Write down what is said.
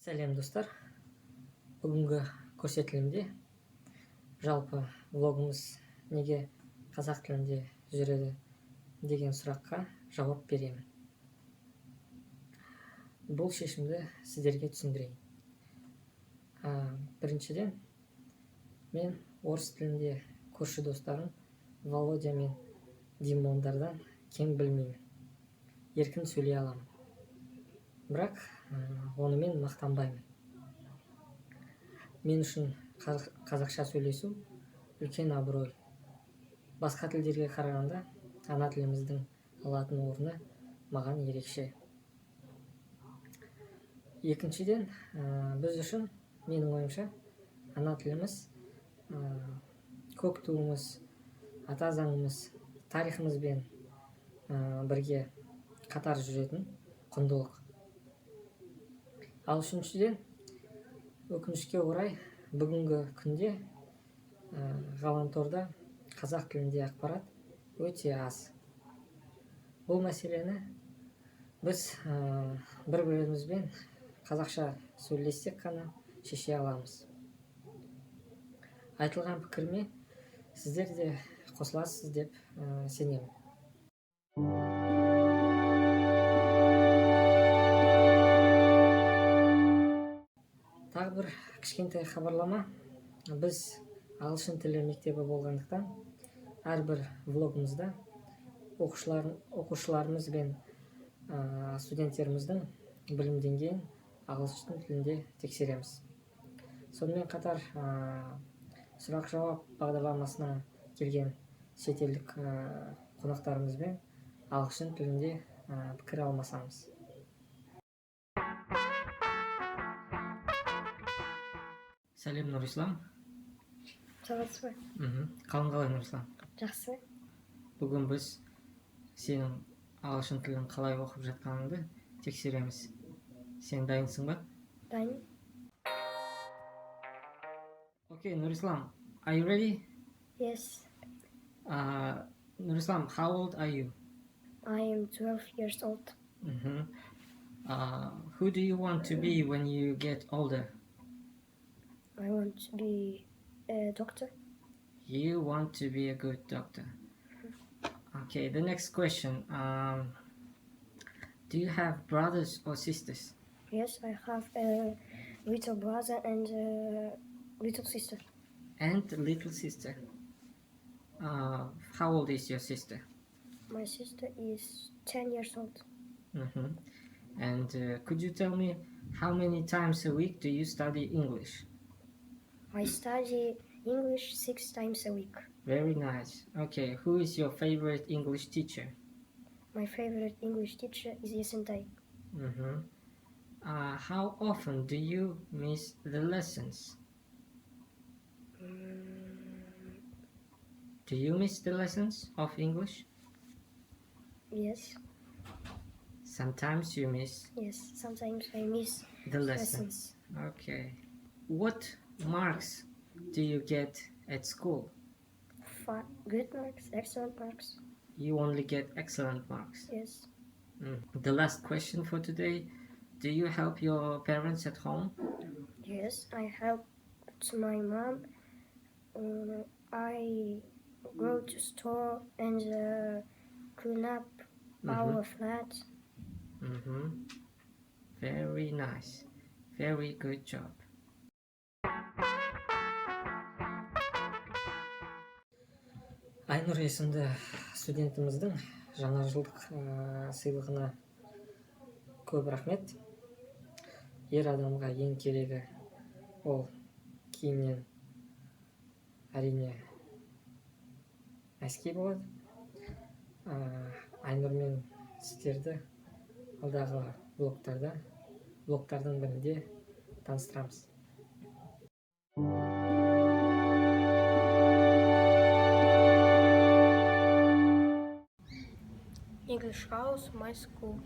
Сәлем достар. Бүгінгі көрсетілімде жалпы влогымыз неге қазақ тілінде жүреді деген сұраққа жауап беремін. Бұл шешімді сіздерге түсіндірейін. Біріншіден, мен орыс тілінде көрші достарым Володя мен Димондардан кем білмеймін. Еркін сөйлей аламын. Бірақ онымен мақтанбаймын. Мен үшін қазақша сөйлесу үлкен абырой. Басқа тілдерге қарағанда ана тіліміздің алатын орны маған ерекше. Екіншіден, біз үшін, менің ойымша, ана тіліміз көк туымыз, ата заңымыз, тарихымызбен бірге қатар жүретін құндылық. Ал үшіншіден, өкінішке орай, бүгінгі күнде ғаламторда қазақ тілінде ақпарат өте аз. Бұл мәселені біз бір-бірімізбен қазақша сөйлессек қана шеше аламыз. Айтылған пікірме сіздер де қосыласыз деп сенемін. Тағы бір кішкентай хабарлама. Біз ағылшын тілі мектебі болғандықтан, әрбір влогымызда оқушыларымыз бен студенттеріміздің білім деңгейін ағылшын тілінде тексереміз. Сонымен қатар сұрақ-жауап бағдарламасына келген шетелдік қонақтарымызбен ағылшын тілінде пікір алмасамыз. Сәлем, Нұрислам. Саламатсыз ба? Қалың қалай, Нұрислам? Жақсы. Бүгін біз сенің ағылшын тілін қалай оқып жатқаныңды тексереміз. Сен дайынсың ба? Дайын. Okay, Nurисlam, are you ready? Yes. Nurисlam, how old are you? I am 12 years old. Who do you want to be when you get older? I want to be a doctor. You want to be a good doctor. Okay, the next question. Do you have brothers or sisters? Yes, I have a little brother and a little sister. And a little sister. How old is your sister? My sister is 10 years old. And could you tell me how many times a week do you study English? I study English 6 times a week. Very nice. Okay, who is your favorite English teacher? My favorite English teacher is Yesentai. How often do you miss the lessons? Do you miss the lessons of English? Yes. Sometimes you miss? Yes, sometimes I miss the lessons. Okay. What marks do you get at school? Good marks, excellent marks. You only get excellent marks? Yes. The last question for today. Do you help your parents at home? Yes, I help my mom. I go to store and clean up our flat. Very nice. Very good job. Айнұр есімді студентіміздің жаңа жылдық сыйлығына көп рахмет. Ер адамға ең керегі ол киімнен әрине әскей болады. Айнұр мен сіздерді алдағы блогтардың бірінде таныстырамыз. English house, my school.